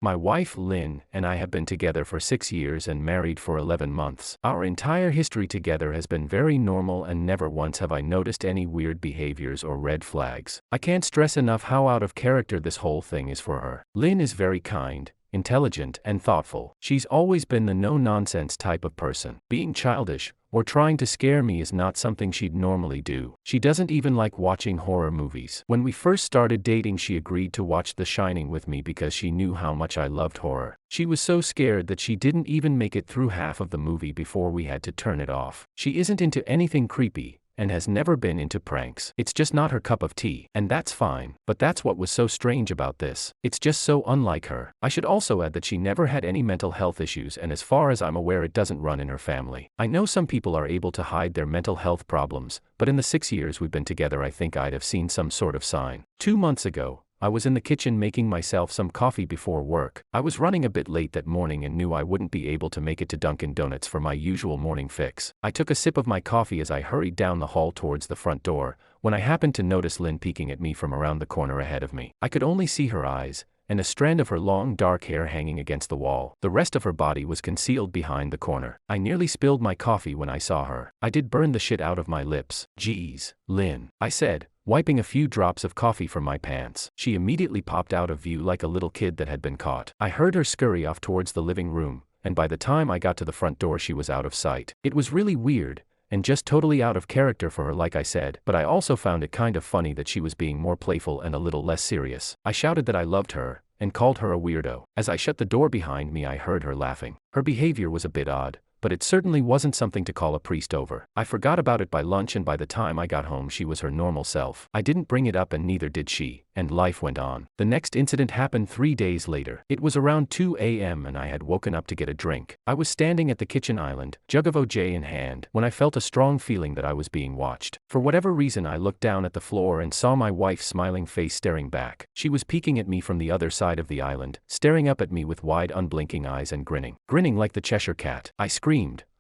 My wife, Lynn, and I have been together for 6 years and married for 11 months. Our entire history together has been very normal and never once have I noticed any weird behaviors or red flags. I can't stress enough how out of character this whole thing is for her. Lynn is very kind, intelligent, and thoughtful. She's always been the no-nonsense type of person. Being childish or trying to scare me is not something she'd normally do. She doesn't even like watching horror movies. When we first started dating, she agreed to watch The Shining with me because she knew how much I loved horror. She was so scared that she didn't even make it through half of the movie before we had to turn it off. She isn't into anything creepy and has never been into pranks. It's just not her cup of tea, and that's fine. But that's what was so strange about this. It's just so unlike her. I should also add that she never had any mental health issues, and as far as I'm aware, it doesn't run in her family. I know some people are able to hide their mental health problems, but in the 6 years we've been together, I think I'd have seen some sort of sign. 2 months ago, I was in the kitchen making myself some coffee before work. I was running a bit late that morning and knew I wouldn't be able to make it to Dunkin' Donuts for my usual morning fix. I took a sip of my coffee as I hurried down the hall towards the front door, when I happened to notice Lynn peeking at me from around the corner ahead of me. I could only see her eyes, and a strand of her long dark hair hanging against the wall. The rest of her body was concealed behind the corner. I nearly spilled my coffee when I saw her. I did burn the shit out of my lips. "Geez, Lynn," I said, wiping a few drops of coffee from my pants. She immediately popped out of view like a little kid that had been caught. I heard her scurry off towards the living room, and by the time I got to the front door she was out of sight. It was really weird, and just totally out of character for her, like I said, but I also found it kind of funny that she was being more playful and a little less serious. I shouted that I loved her, and called her a weirdo. As I shut the door behind me, I heard her laughing. Her behavior was a bit odd, but it certainly wasn't something to call a priest over. I forgot about it by lunch, and by the time I got home she was her normal self. I didn't bring it up and neither did she, and life went on. The next incident happened 3 days later. It was around 2 a.m. and I had woken up to get a drink. I was standing at the kitchen island, jug of OJ in hand, when I felt a strong feeling that I was being watched. For whatever reason, I looked down at the floor and saw my wife's smiling face staring back. She was peeking at me from the other side of the island, staring up at me with wide unblinking eyes and grinning like the Cheshire Cat. I screamed,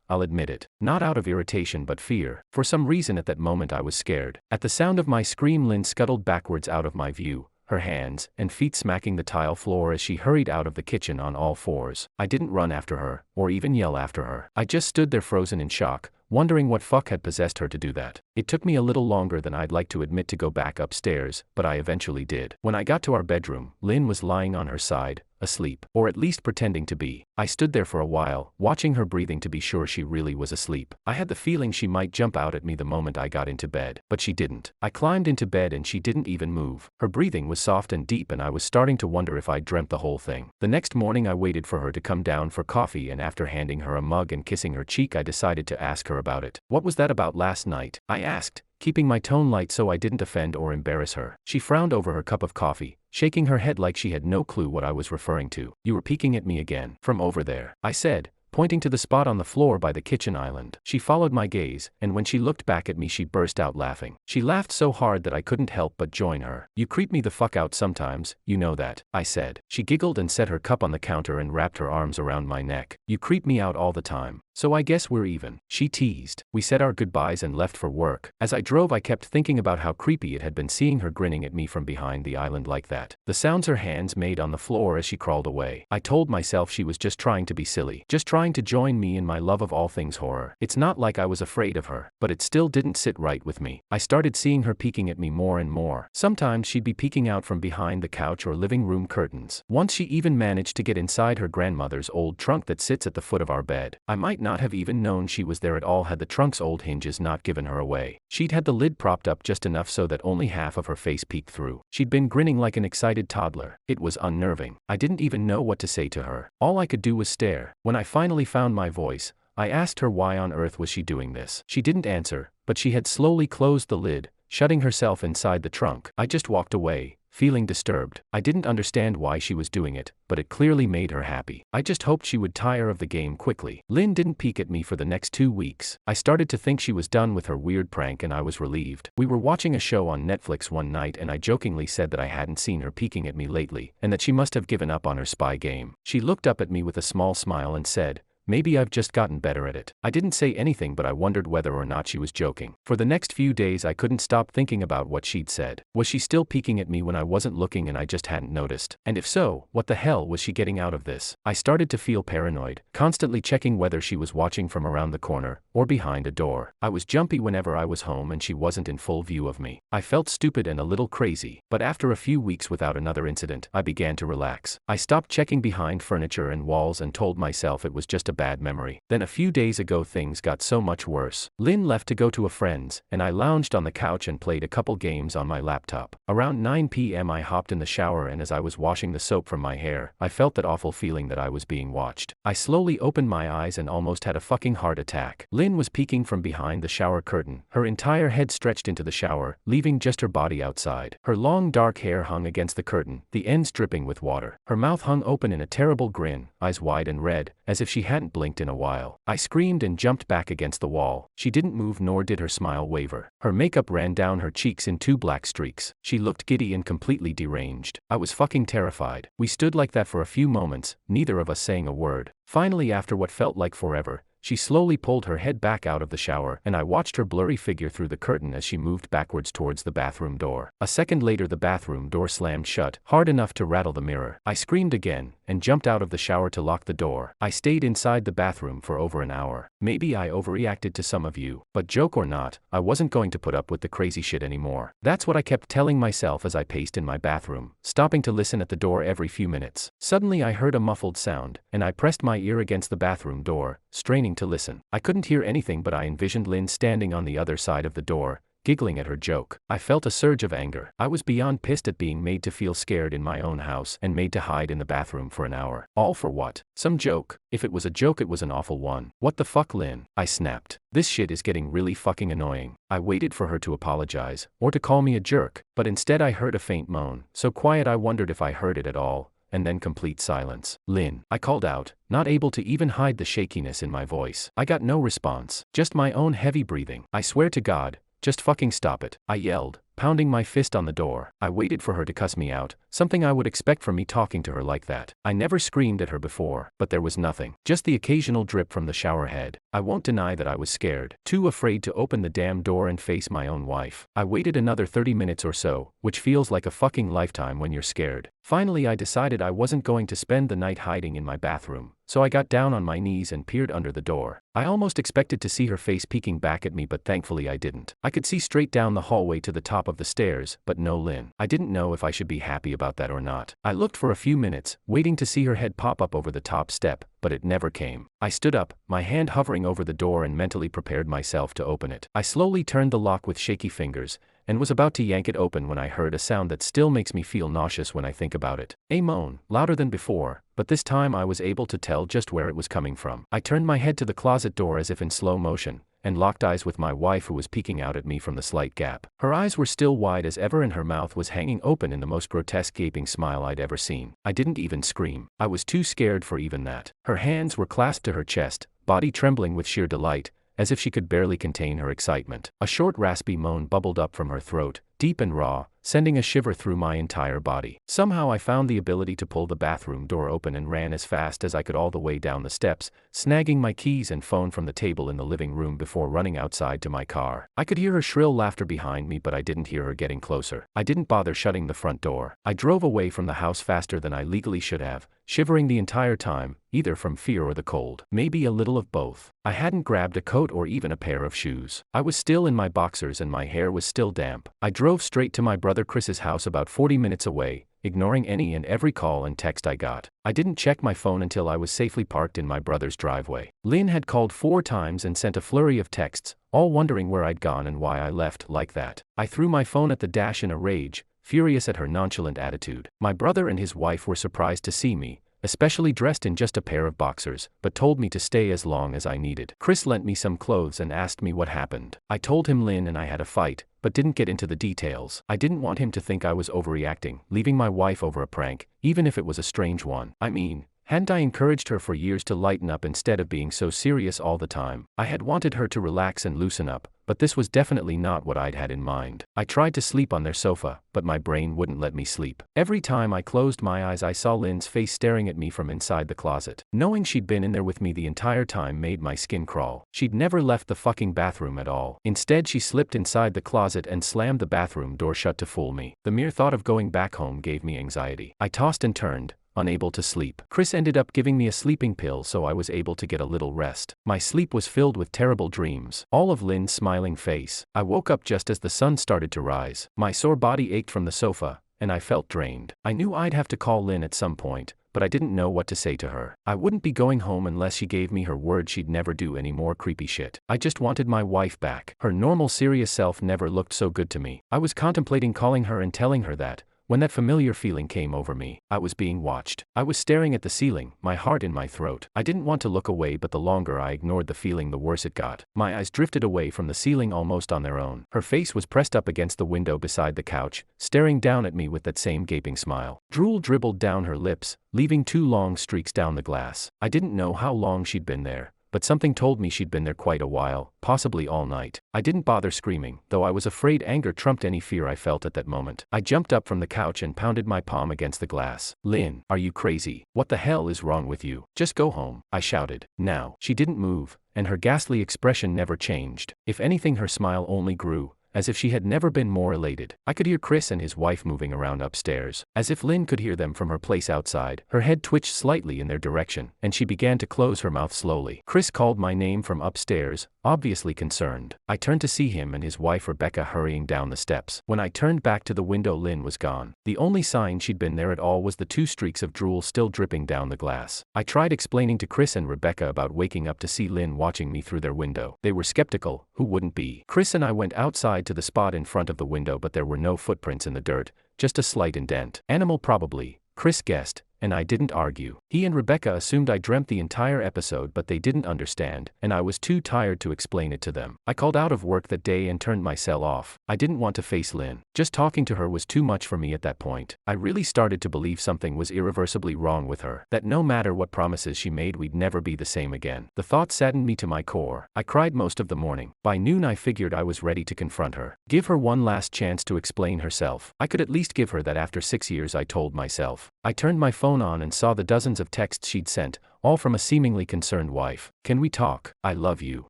I'll admit it, not out of irritation but fear. For some reason at that moment I was scared. At the sound of my scream, Lynn scuttled backwards out of my view, her hands and feet smacking the tile floor as she hurried out of the kitchen on all fours. I didn't run after her, or even yell after her. I just stood there frozen in shock, wondering what fuck had possessed her to do that. It took me a little longer than I'd like to admit to go back upstairs, but I eventually did. When I got to our bedroom, Lynn was lying on her side, asleep, or at least pretending to be. I stood there for a while, watching her breathing to be sure she really was asleep. I had the feeling she might jump out at me the moment I got into bed, but she didn't. I climbed into bed and she didn't even move. Her breathing was soft and deep, and I was starting to wonder if I'd dreamt the whole thing. The next morning I waited for her to come down for coffee, and after handing her a mug and kissing her cheek, I decided to ask her about it. "What was that about last night?" I asked, keeping my tone light so I didn't offend or embarrass her. She frowned over her cup of coffee, shaking her head like she had no clue what I was referring to. "You were peeking at me again, from over there," I said, pointing to the spot on the floor by the kitchen island. She followed my gaze, and when she looked back at me she burst out laughing. She laughed so hard that I couldn't help but join her. "You creep me the fuck out sometimes, you know that," I said. She giggled and set her cup on the counter and wrapped her arms around my neck. "You creep me out all the time. So I guess we're even," she teased. We said our goodbyes and left for work. As I drove, I kept thinking about how creepy it had been seeing her grinning at me from behind the island like that. The sounds her hands made on the floor as she crawled away. I told myself she was just trying to be silly, just trying to join me in my love of all things horror. It's not like I was afraid of her, but it still didn't sit right with me. I started seeing her peeking at me more and more. Sometimes she'd be peeking out from behind the couch or living room curtains. Once she even managed to get inside her grandmother's old trunk that sits at the foot of our bed. I might not have even known she was there at all had the trunk's old hinges not given her away. She'd had the lid propped up just enough so that only half of her face peeked through. She'd been grinning like an excited toddler. It was unnerving. I didn't even know what to say to her. All I could do was stare. When I finally found my voice, I asked her why on earth was she doing this. She didn't answer, but she had slowly closed the lid, shutting herself inside the trunk. I just walked away, feeling disturbed. I didn't understand why she was doing it, but it clearly made her happy. I just hoped she would tire of the game quickly. Lynn didn't peek at me for the next 2 weeks. I started to think she was done with her weird prank, and I was relieved. We were watching a show on Netflix one night and I jokingly said that I hadn't seen her peeking at me lately, and that she must have given up on her spy game. She looked up at me with a small smile and said, Maybe I've just gotten better at it. I didn't say anything, but I wondered whether or not she was joking. For the next few days I couldn't stop thinking about what she'd said. Was she still peeking at me when I wasn't looking and I just hadn't noticed? And if so, what the hell was she getting out of this? I started to feel paranoid, constantly checking whether she was watching from around the corner or behind a door. I was jumpy whenever I was home and she wasn't in full view of me. I felt stupid and a little crazy, but after a few weeks without another incident, I began to relax. I stopped checking behind furniture and walls and told myself it was just a bad memory. Then a few days ago things got so much worse. Lynn left to go to a friend's, and I lounged on the couch and played a couple games on my laptop. Around 9 p.m. I hopped in the shower, and as I was washing the soap from my hair, I felt that awful feeling that I was being watched. I slowly opened my eyes and almost had a fucking heart attack. Lynn was peeking from behind the shower curtain, her entire head stretched into the shower, leaving just her body outside. Her long dark hair hung against the curtain, the ends dripping with water. Her mouth hung open in a terrible grin, eyes wide and red, as if she hadn't blinked in a while. I screamed and jumped back against the wall. She didn't move, nor did her smile waver. Her makeup ran down her cheeks in 2 black streaks. She looked giddy and completely deranged. I was fucking terrified. We stood like that for a few moments, neither of us saying a word. Finally, after what felt like forever, she slowly pulled her head back out of the shower, and I watched her blurry figure through the curtain as she moved backwards towards the bathroom door. A second later, the bathroom door slammed shut, hard enough to rattle the mirror. I screamed again, and jumped out of the shower to lock the door. I stayed inside the bathroom for over an hour. Maybe I overreacted to some of you, but joke or not, I wasn't going to put up with the crazy shit anymore. That's what I kept telling myself as I paced in my bathroom, stopping to listen at the door every few minutes. Suddenly I heard a muffled sound, and I pressed my ear against the bathroom door, straining to listen. I couldn't hear anything, but I envisioned Lynn standing on the other side of the door, giggling at her joke. I felt a surge of anger. I was beyond pissed at being made to feel scared in my own house and made to hide in the bathroom for an hour. All for what? Some joke. If it was a joke, it was an awful one. What the fuck, Lynn? I snapped. This shit is getting really fucking annoying. I waited for her to apologize, or to call me a jerk, but instead I heard a faint moan, so quiet I wondered if I heard it at all. And then complete silence. Lynn, I called out, not able to even hide the shakiness in my voice. I got no response, just my own heavy breathing. I swear to God, just fucking stop it, I yelled, pounding my fist on the door. I waited for her to cuss me out, something I would expect from me talking to her like that. I never screamed at her before, but there was nothing, just the occasional drip from the shower head. I won't deny that I was scared, too afraid to open the damn door and face my own wife. I waited another 30 minutes or so, which feels like a fucking lifetime when you're scared. Finally, I decided I wasn't going to spend the night hiding in my bathroom, so I got down on my knees and peered under the door. I almost expected to see her face peeking back at me, but thankfully I didn't. I could see straight down the hallway to the top of the stairs, but no Lynn. I didn't know if I should be happy about that or not. I looked for a few minutes, waiting to see her head pop up over the top step, but it never came. I stood up, my hand hovering over the door, and mentally prepared myself to open it. I slowly turned the lock with shaky fingers, and was about to yank it open when I heard a sound that still makes me feel nauseous when I think about it. A moan, louder than before, but this time I was able to tell just where it was coming from. I turned my head to the closet door as if in slow motion, and locked eyes with my wife, who was peeking out at me from the slight gap. Her eyes were still wide as ever, and her mouth was hanging open in the most grotesque gaping smile I'd ever seen. I didn't even scream. I was too scared for even that. Her hands were clasped to her chest, body trembling with sheer delight, as if she could barely contain her excitement. A short raspy moan bubbled up from her throat, deep and raw, sending a shiver through my entire body. Somehow I found the ability to pull the bathroom door open and ran as fast as I could all the way down the steps, snagging my keys and phone from the table in the living room before running outside to my car. I could hear her shrill laughter behind me, but I didn't hear her getting closer. I didn't bother shutting the front door. I drove away from the house faster than I legally should have, shivering the entire time, either from fear or the cold. Maybe a little of both. I hadn't grabbed a coat or even a pair of shoes. I was still in my boxers and my hair was still damp. I drove straight to my brother Chris's house about 40 minutes away, ignoring any and every call and text I got. I didn't check my phone until I was safely parked in my brother's driveway. Lynn had called 4 times and sent a flurry of texts, all wondering where I'd gone and why I left like that. I threw my phone at the dash in a rage, furious at her nonchalant attitude. My brother and his wife were surprised to see me, especially dressed in just a pair of boxers, but told me to stay as long as I needed. Chris lent me some clothes and asked me what happened. I told him Lynn and I had a fight, but didn't get into the details. I didn't want him to think I was overreacting, leaving my wife over a prank, even if it was a strange one. I mean, hadn't I encouraged her for years to lighten up instead of being so serious all the time? I had wanted her to relax and loosen up, but this was definitely not what I'd had in mind. I tried to sleep on their sofa, but my brain wouldn't let me sleep. Every time I closed my eyes I saw Lynn's face staring at me from inside the closet. Knowing she'd been in there with me the entire time made my skin crawl. She'd never left the fucking bathroom at all. Instead she slipped inside the closet and slammed the bathroom door shut to fool me. The mere thought of going back home gave me anxiety. I tossed and turned, unable to sleep. Chris ended up giving me a sleeping pill so I was able to get a little rest. My sleep was filled with terrible dreams, all of Lynn's smiling face. I woke up just as the sun started to rise. My sore body ached from the sofa, and I felt drained. I knew I'd have to call Lynn at some point, but I didn't know what to say to her. I wouldn't be going home unless she gave me her word she'd never do any more creepy shit. I just wanted my wife back. Her normal serious self never looked so good to me. I was contemplating calling her and telling her that, when that familiar feeling came over me, I was being watched. I was staring at the ceiling, my heart in my throat. I didn't want to look away, but the longer I ignored the feeling the worse it got. My eyes drifted away from the ceiling almost on their own. Her face was pressed up against the window beside the couch, staring down at me with that same gaping smile. Drool dribbled down her lips, leaving 2 long streaks down the glass. I didn't know how long she'd been there, but something told me she'd been there quite a while, possibly all night. I didn't bother screaming, though I was afraid anger trumped any fear I felt at that moment. I jumped up from the couch and pounded my palm against the glass. "Lynn, are you crazy? What the hell is wrong with you? Just go home," I shouted. Now, she didn't move, and her ghastly expression never changed. If anything, her smile only grew, as if she had never been more elated. I could hear Chris and his wife moving around upstairs, as if Lynn could hear them from her place outside. Her head twitched slightly in their direction, and she began to close her mouth slowly. Chris called my name from upstairs, obviously concerned. I turned to see him and his wife Rebecca hurrying down the steps. When I turned back to the window, Lynn was gone. The only sign she'd been there at all was the 2 streaks of drool still dripping down the glass. I tried explaining to Chris and Rebecca about waking up to see Lynn watching me through their window. They were skeptical. Who wouldn't be? Chris and I went outside to the spot in front of the window, but there were no footprints in the dirt, just a slight indent. Animal probably, Chris guessed, and I didn't argue. He and Rebecca assumed I dreamt the entire episode, but they didn't understand, and I was too tired to explain it to them. I called out of work that day and turned my cell off. I didn't want to face Lynn. Just talking to her was too much for me at that point. I really started to believe something was irreversibly wrong with her, that no matter what promises she made, we'd never be the same again. The thought saddened me to my core. I cried most of the morning. By noon I figured I was ready to confront her. Give her one last chance to explain herself. I could at least give her that after 6 years, I told myself. I turned my phone on and saw the dozens of texts she'd sent, all from a seemingly concerned wife. "Can we talk? I love you.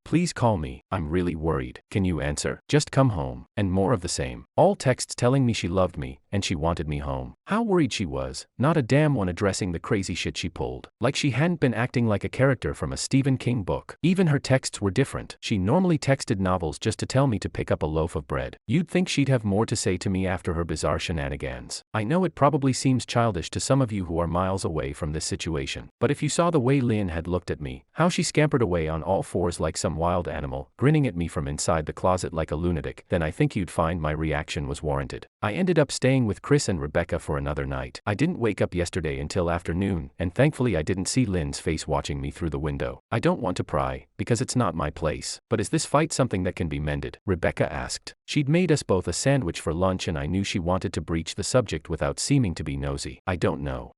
Please call me. I'm really worried. Can you answer? Just come home." And more of the same. All texts telling me she loved me, and she wanted me home. How worried she was. Not a damn one addressing the crazy shit she pulled. Like she hadn't been acting like a character from a Stephen King book. Even her texts were different. She normally texted novels just to tell me to pick up a loaf of bread. You'd think she'd have more to say to me after her bizarre shenanigans. I know it probably seems childish to some of you who are miles away from this situation, but if you saw the way Lynn had looked at me, how she scampered away on all fours like some wild animal, grinning at me from inside the closet like a lunatic, then I think you'd find my reaction was warranted. I ended up staying with Chris and Rebecca for another night. I didn't wake up yesterday until afternoon, and thankfully I didn't see Lynn's face watching me through the window. I don't want to pry, because it's not my place. But is this fight something that can be mended? Rebecca asked. She'd made us both a sandwich for lunch, and I knew she wanted to breach the subject without seeming to be nosy. I don't know.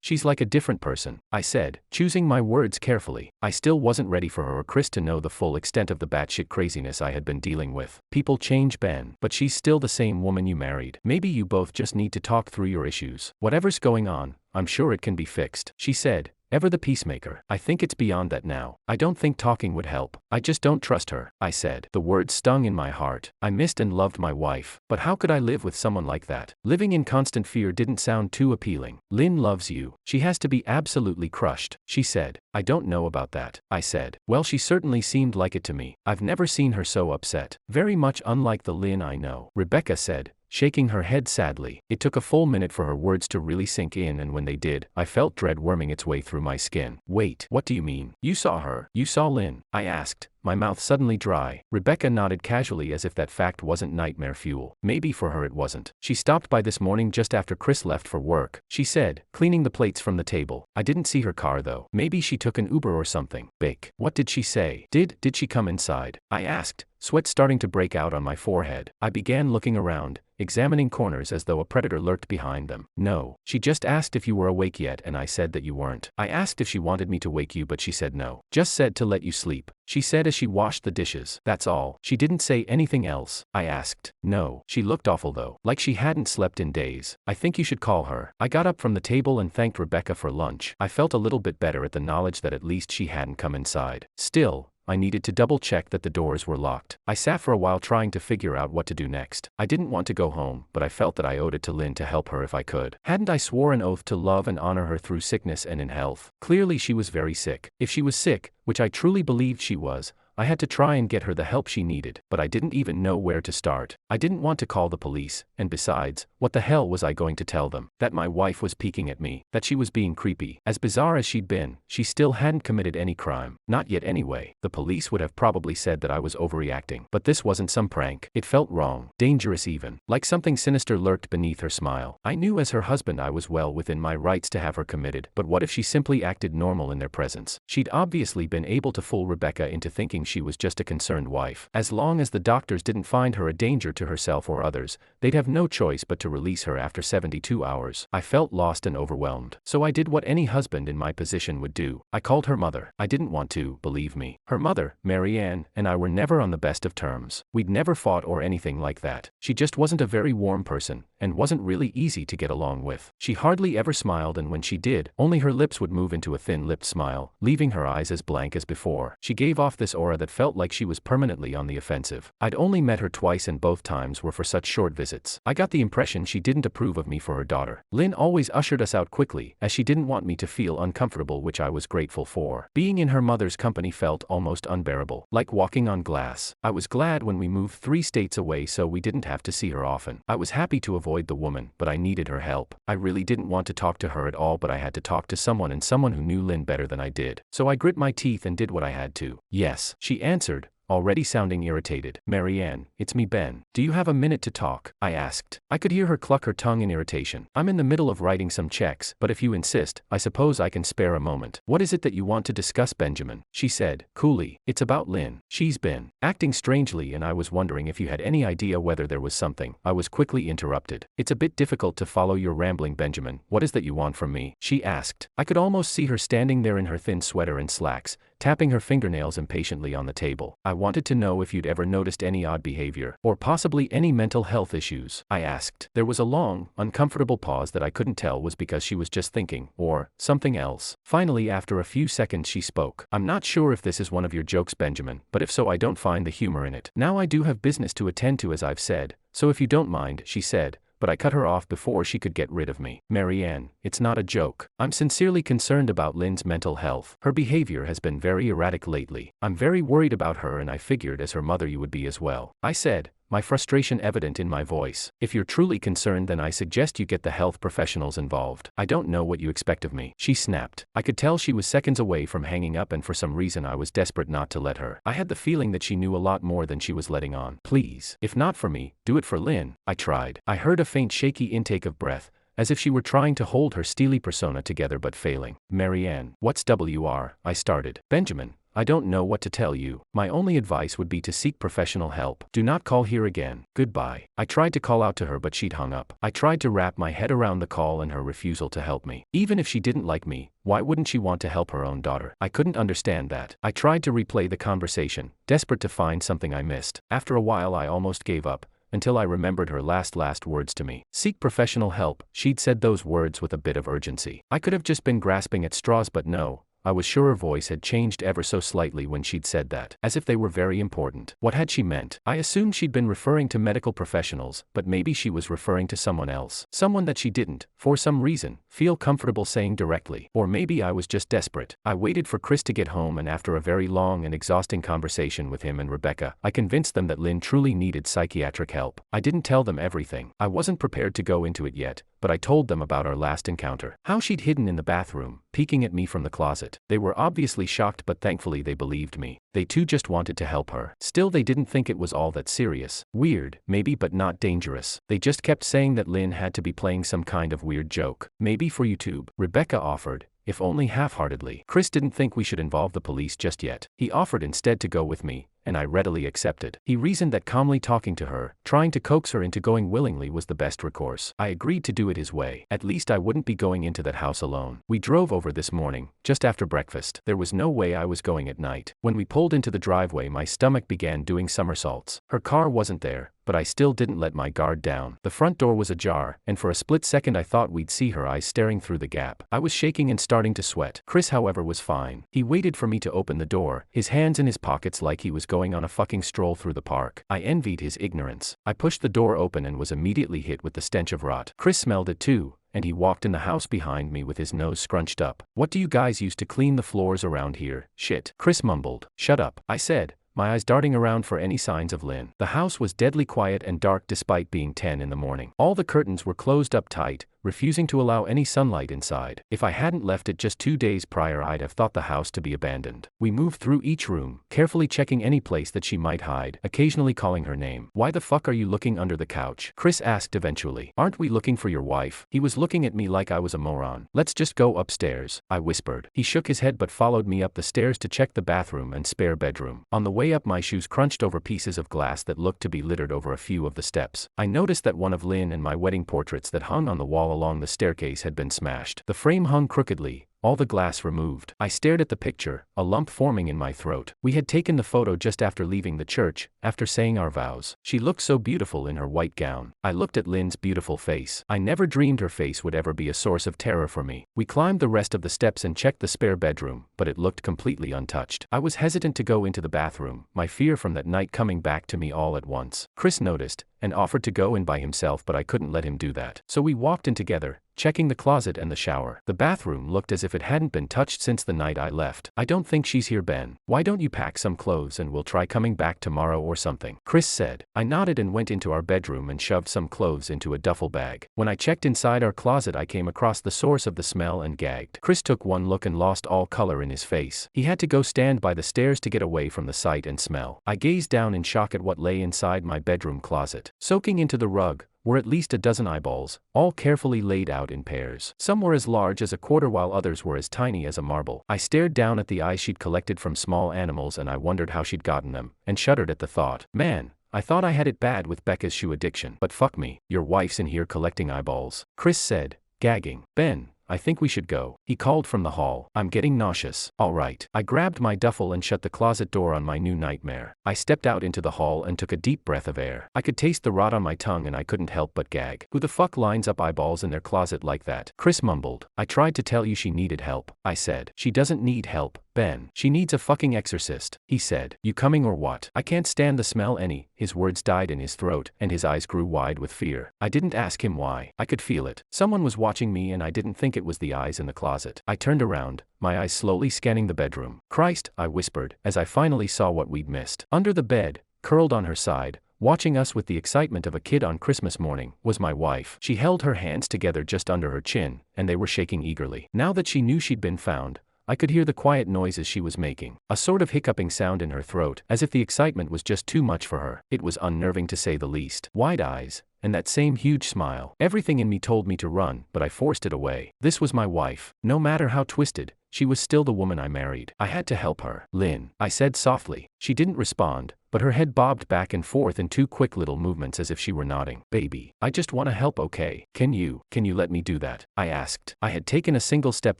She's like a different person, I said, choosing my words carefully. I still wasn't ready for her or Chris to know the full extent of the batshit craziness I had been dealing with. People change, Ben, but she's still the same woman you married. Maybe you both just need to talk through your issues. Whatever's going on, I'm sure it can be fixed, she said. Ever the peacemaker. I think it's beyond that now. I don't think talking would help. I just don't trust her, I said. The words stung in my heart. I missed and loved my wife, but how could I live with someone like that? Living in constant fear didn't sound too appealing. Lynn loves you. She has to be absolutely crushed, she said. I don't know about that, I said. Well, she certainly seemed like it to me. I've never seen her so upset. Very much unlike the Lynn I know, Rebecca said, shaking her head sadly. It took a full minute for her words to really sink in, and when they did, I felt dread worming its way through my skin. Wait, what do you mean? You saw her? You saw Lynn? I asked, my mouth suddenly dry. Rebecca nodded casually as if that fact wasn't nightmare fuel. Maybe for her it wasn't. She stopped by this morning just after Chris left for work, she said, cleaning the plates from the table. I didn't see her car though. Maybe she took an Uber or something. Bake. What did she say? Did she come inside? I asked, sweat starting to break out on my forehead. I began looking around, examining corners as though a predator lurked behind them. No. She just asked if you were awake yet and I said that you weren't. I asked if she wanted me to wake you but she said no. Just said to let you sleep, she said as she washed the dishes. That's all. She didn't say anything else. I asked. No. She looked awful though. Like she hadn't slept in days. I think you should call her. I got up from the table and thanked Rebecca for lunch. I felt a little bit better at the knowledge that at least she hadn't come inside. Still, I needed to double-check that the doors were locked. I sat for a while trying to figure out what to do next. I didn't want to go home, but I felt that I owed it to Lynn to help her if I could. Hadn't I swore an oath to love and honor her through sickness and in health? Clearly she was very sick. If she was sick, which I truly believed she was, I had to try and get her the help she needed, but I didn't even know where to start. I didn't want to call the police, and besides, what the hell was I going to tell them? That my wife was peeking at me, that she was being creepy. As bizarre as she'd been, she still hadn't committed any crime. Not yet anyway. The police would have probably said that I was overreacting. But this wasn't some prank. It felt wrong, dangerous even. Like something sinister lurked beneath her smile. I knew as her husband I was well within my rights to have her committed, but what if she simply acted normal in their presence? She'd obviously been able to fool Rebecca into thinking she was just a concerned wife. As long as the doctors didn't find her a danger to herself or others, they'd have no choice but to release her after 72 hours. I felt lost and overwhelmed. So I did what any husband in my position would do. I called her mother. I didn't want to, believe me. Her mother, Mary Ann, and I were never on the best of terms. We'd never fought or anything like that. She just wasn't a very warm person, and wasn't really easy to get along with. She hardly ever smiled, and when she did, only her lips would move into a thin-lipped smile, leaving her eyes as blank as before. She gave off this aura that felt like she was permanently on the offensive. I'd only met her twice and both times were for such short visits. I got the impression she didn't approve of me for her daughter. Lynn always ushered us out quickly, as she didn't want me to feel uncomfortable, which I was grateful for. Being in her mother's company felt almost unbearable, like walking on glass. I was glad when we moved 3 states away so we didn't have to see her often. I was happy to avoid the woman, but I needed her help. I really didn't want to talk to her at all, but I had to talk to someone, and someone who knew Lynn better than I did. So I grit my teeth and did what I had to. Yes, she answered, already sounding irritated. Mary Ann, it's me, Ben. Do you have a minute to talk? I asked. I could hear her cluck her tongue in irritation. I'm in the middle of writing some checks, but if you insist, I suppose I can spare a moment. What is it that you want to discuss, Benjamin? She said, coolly. It's about Lynn. She's been acting strangely, and I was wondering if you had any idea whether there was something. I was quickly interrupted. It's a bit difficult to follow your rambling, Benjamin. What is that you want from me? She asked. I could almost see her standing there in her thin sweater and slacks, tapping her fingernails impatiently on the table. I wanted to know if you'd ever noticed any odd behavior, or possibly any mental health issues. I asked. There was a long, uncomfortable pause that I couldn't tell was because she was just thinking, or something else. Finally, after a few seconds, she spoke. I'm not sure if this is one of your jokes, Benjamin, but if so, I don't find the humor in it. Now I do have business to attend to, as I've said, so if you don't mind, she said, but I cut her off before she could get rid of me. Mary Ann, it's not a joke. I'm sincerely concerned about Lynn's mental health. Her behavior has been very erratic lately. I'm very worried about her, and I figured as her mother you would be as well. I said, my frustration evident in my voice. If you're truly concerned, then I suggest you get the health professionals involved. I don't know what you expect of me. She snapped. I could tell she was seconds away from hanging up, and for some reason I was desperate not to let her. I had the feeling that she knew a lot more than she was letting on. Please, if not for me, do it for Lynn. I tried. I heard a faint shaky intake of breath, as if she were trying to hold her steely persona together but failing. Mary Ann, what's WR? I started. Benjamin, I don't know what to tell you. My only advice would be to seek professional help. Do not call here again. Goodbye. I tried to call out to her, but she'd hung up. I tried to wrap my head around the call and her refusal to help me. Even if she didn't like me, why wouldn't she want to help her own daughter? I couldn't understand that. I tried to replay the conversation, desperate to find something I missed. After a while I almost gave up, until I remembered her last words to me. Seek professional help. She'd said those words with a bit of urgency. I could have just been grasping at straws, but no. I was sure her voice had changed ever so slightly when she'd said that, as if they were very important. What had she meant? I assumed she'd been referring to medical professionals, but maybe she was referring to someone else. Someone that she didn't, for some reason, feel comfortable saying directly. Or maybe I was just desperate. I waited for Chris to get home, and after a very long and exhausting conversation with him and Rebecca, I convinced them that Lynn truly needed psychiatric help. I didn't tell them everything. I wasn't prepared to go into it yet, but I told them about our last encounter. How she'd hidden in the bathroom, peeking at me from the closet. They were obviously shocked, but thankfully they believed me. They too just wanted to help her. Still, they didn't think it was all that serious. Weird, maybe, but not dangerous. They just kept saying that Lynn had to be playing some kind of weird joke. Maybe for YouTube, Rebecca offered, if only half-heartedly. Chris didn't think we should involve the police just yet. He offered instead to go with me, and I readily accepted. He reasoned that calmly talking to her, trying to coax her into going willingly was the best recourse. I agreed to do it his way. At least I wouldn't be going into that house alone. We drove over this morning, just after breakfast. There was no way I was going at night. When we pulled into the driveway, my stomach began doing somersaults. Her car wasn't there, but I still didn't let my guard down. The front door was ajar, and for a split second I thought we'd see her eyes staring through the gap. I was shaking and starting to sweat. Chris, however, was fine. He waited for me to open the door, his hands in his pockets like he was going on a fucking stroll through the park. I envied his ignorance. I pushed the door open and was immediately hit with the stench of rot. Chris smelled it too, and he walked in the house behind me with his nose scrunched up. "What do you guys use to clean the floors around here?" "Shit," Chris mumbled. "Shut up," I said, my eyes darting around for any signs of Lynn. The house was deadly quiet and dark despite being 10 in the morning. All the curtains were closed up tight, refusing to allow any sunlight inside. If I hadn't left it just 2 days prior, I'd have thought the house to be abandoned. We moved through each room, carefully checking any place that she might hide, occasionally calling her name. "Why the fuck are you looking under the couch?" Chris asked eventually. "Aren't we looking for your wife?" He was looking at me like I was a moron. "Let's just go upstairs," I whispered. He shook his head but followed me up the stairs to check the bathroom and spare bedroom. On the way up, my shoes crunched over pieces of glass that looked to be littered over a few of the steps. I noticed that one of Lynn and my wedding portraits that hung on the wall along the staircase had been smashed. The frame hung crookedly, all the glass removed. I stared at the picture, a lump forming in my throat. We had taken the photo just after leaving the church, after saying our vows. She looked so beautiful in her white gown. I looked at Lynn's beautiful face. I never dreamed her face would ever be a source of terror for me. We climbed the rest of the steps and checked the spare bedroom, but it looked completely untouched. I was hesitant to go into the bathroom, my fear from that night coming back to me all at once. Chris noticed, and offered to go in by himself, but I couldn't let him do that. So we walked in together, checking the closet and the shower. The bathroom looked as if it hadn't been touched since the night I left. "I don't think she's here, Ben. Why don't you pack some clothes and we'll try coming back tomorrow or something?" Chris said. I nodded and went into our bedroom and shoved some clothes into a duffel bag. When I checked inside our closet, I came across the source of the smell and gagged. Chris took one look and lost all color in his face. He had to go stand by the stairs to get away from the sight and smell. I gazed down in shock at what lay inside my bedroom closet. Soaking into the rug were at least a dozen eyeballs, all carefully laid out in pairs. Some were as large as a quarter while others were as tiny as a marble. I stared down at the eyes she'd collected from small animals and I wondered how she'd gotten them, and shuddered at the thought. Man, I thought I had it bad with Becca's shoe addiction. But fuck me, your wife's in here collecting eyeballs. Chris said, gagging. "Ben, I think we should go," he called from the hall. "I'm getting nauseous." "All right." I grabbed my duffel and shut the closet door on my new nightmare. I stepped out into the hall and took a deep breath of air. I could taste the rot on my tongue and I couldn't help but gag. "Who the fuck lines up eyeballs in their closet like that?" Chris mumbled. "I tried to tell you she needed help," I said. "She doesn't need help, Ben. She needs a fucking exorcist," he said. "You coming or what?" "I can't stand the smell any." His words died in his throat, and his eyes grew wide with fear. I didn't ask him why. I could feel it. Someone was watching me and I didn't think it was the eyes in the closet. I turned around, my eyes slowly scanning the bedroom. "Christ," I whispered, as I finally saw what we'd missed. Under the bed, curled on her side, watching us with the excitement of a kid on Christmas morning, was my wife. She held her hands together just under her chin, and they were shaking eagerly. Now that she knew she'd been found, I could hear the quiet noises she was making, a sort of hiccuping sound in her throat, as if the excitement was just too much for her. It was unnerving to say the least. Wide eyes, and that same huge smile. Everything in me told me to run, but I forced it away. This was my wife. No matter how twisted, she was still the woman I married. I had to help her. "Lynn," I said softly. She didn't respond, but her head bobbed back and forth in 2 quick little movements as if she were nodding. "Baby, I just want to help, okay? Can you let me do that?" I asked. I had taken a single step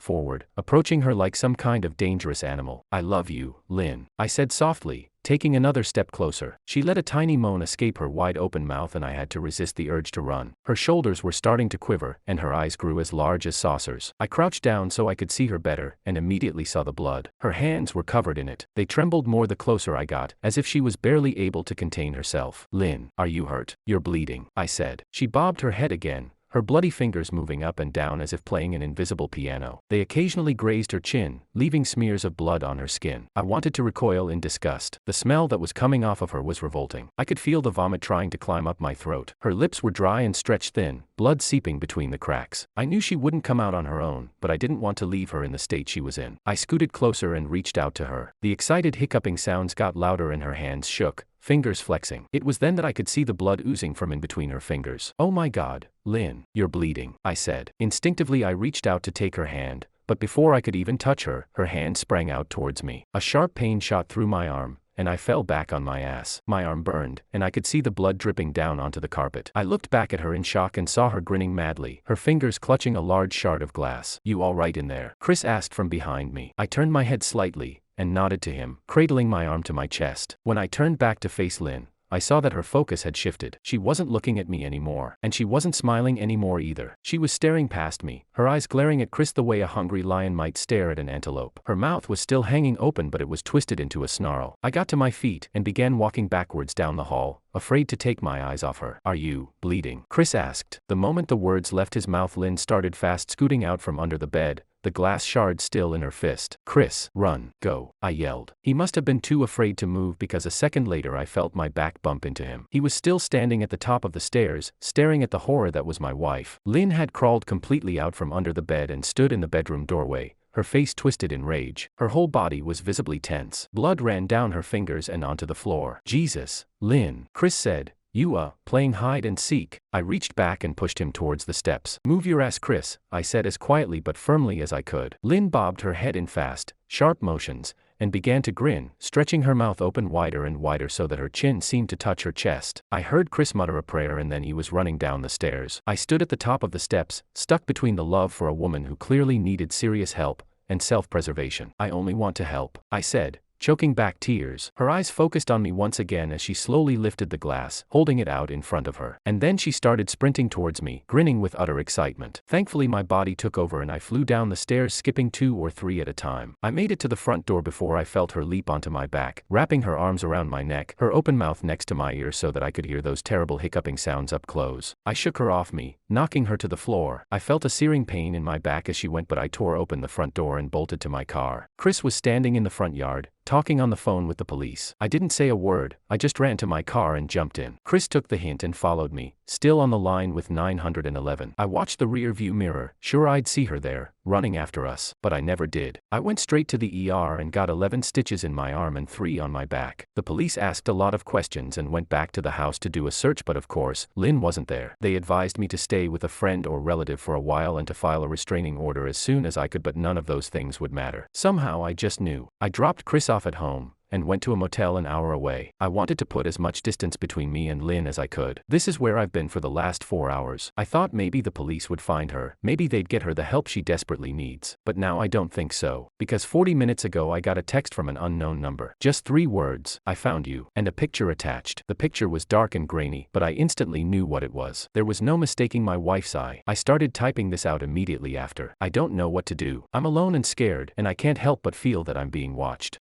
forward, approaching her like some kind of dangerous animal. "I love you, Lynn," I said softly, taking another step closer. She let a tiny moan escape her wide-open mouth and I had to resist the urge to run. Her shoulders were starting to quiver, and her eyes grew as large as saucers. I crouched down so I could see her better, and immediately saw the blood. Her hands were covered in it. They trembled more the closer I got, as if she was barely able to contain herself. "Lynn, are you hurt? You're bleeding," I said. She bobbed her head again, her bloody fingers moving up and down as if playing an invisible piano. They occasionally grazed her chin, leaving smears of blood on her skin. I wanted to recoil in disgust. The smell that was coming off of her was revolting. I could feel the vomit trying to climb up my throat. Her lips were dry and stretched thin, blood seeping between the cracks. I knew she wouldn't come out on her own, but I didn't want to leave her in the state she was in. I scooted closer and reached out to her. The excited hiccuping sounds got louder and her hands shook, fingers flexing. It was then that I could see the blood oozing from in between her fingers. "Oh my God, Lynn, you're bleeding," I said. Instinctively I reached out to take her hand, but before I could even touch her, her hand sprang out towards me. A sharp pain shot through my arm, and I fell back on my ass. My arm burned, and I could see the blood dripping down onto the carpet. I looked back at her in shock and saw her grinning madly, her fingers clutching a large shard of glass. "You all right in there?" Chris asked from behind me. I turned my head slightly and nodded to him, cradling my arm to my chest. When I turned back to face Lynn, I saw that her focus had shifted. She wasn't looking at me anymore, and she wasn't smiling anymore either. She was staring past me, her eyes glaring at Chris the way a hungry lion might stare at an antelope. Her mouth was still hanging open, but it was twisted into a snarl. I got to my feet and began walking backwards down the hall, afraid to take my eyes off her. "Are you bleeding?" Chris asked. The moment the words left his mouth, Lynn started fast scooting out from under the bed, the glass shard still in her fist. "Chris, run, go," I yelled. He must have been too afraid to move, because a second later I felt my back bump into him. He was still standing at the top of the stairs, staring at the horror that was my wife. Lynn had crawled completely out from under the bed and stood in the bedroom doorway, her face twisted in rage. Her whole body was visibly tense. Blood ran down her fingers and onto the floor. "Jesus, Lynn," Chris said. "You, playing hide and seek?" I reached back and pushed him towards the steps. "Move your ass, Chris," I said as quietly but firmly as I could. Lynn bobbed her head in fast, sharp motions, and began to grin, stretching her mouth open wider and wider so that her chin seemed to touch her chest. I heard Chris mutter a prayer, and then he was running down the stairs. I stood at the top of the steps, stuck between the love for a woman who clearly needed serious help and self-preservation. "I only want to help," I said, choking back tears. Her eyes focused on me once again as she slowly lifted the glass, holding it out in front of her. And then she started sprinting towards me, grinning with utter excitement. Thankfully my body took over and I flew down the stairs, skipping 2 or 3 at a time. I made it to the front door before I felt her leap onto my back, wrapping her arms around my neck, her open mouth next to my ear so that I could hear those terrible hiccuping sounds up close. I shook her off me, knocking her to the floor. I felt a searing pain in my back as she went, but I tore open the front door and bolted to my car. Chris was standing in the front yard, talking on the phone with the police. I didn't say a word, I just ran to my car and jumped in. Chris took the hint and followed me, still on the line with 911. I watched the rear view mirror, sure I'd see her there, running after us, but I never did. I went straight to the ER and got 11 stitches in my arm and 3 on my back. The police asked a lot of questions and went back to the house to do a search, but of course, Lynn wasn't there. They advised me to stay with a friend or relative for a while and to file a restraining order as soon as I could, but none of those things would matter. Somehow I just knew. I dropped Chris off at home and went to a motel an hour away. I wanted to put as much distance between me and Lynn as I could. This is where I've been for the last 4 hours. I thought maybe the police would find her, maybe they'd get her the help she desperately needs. But now I don't think so, because 40 minutes ago I got a text from an unknown number. Just 3 words, "I found you," and a picture attached. The picture was dark and grainy, but I instantly knew what it was. There was no mistaking my wife's eye. I started typing this out immediately after. I don't know what to do. I'm alone and scared, and I can't help but feel that I'm being watched.